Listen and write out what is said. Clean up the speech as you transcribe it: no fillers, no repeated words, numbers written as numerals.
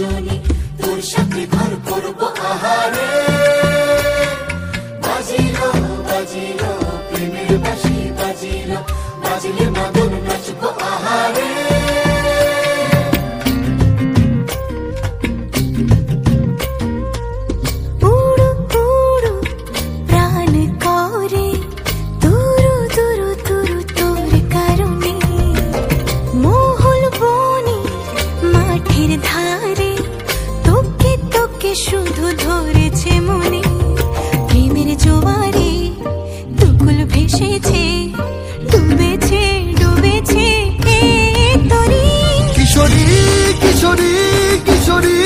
রজনী, তোর সাথে ঘর করবো আহারে। বাজিলো বাজিলো প্রেমের বাঁশি বাজিলো, বাজিলে মাদল নাচবো আহারে। শুধু ধরেছে মনে প্রেমের জোয়ারে, দুকুল ভেসেছে, ডুবেছে ডুবেছে তরি। কিশোরী কিশোরী কিশোরী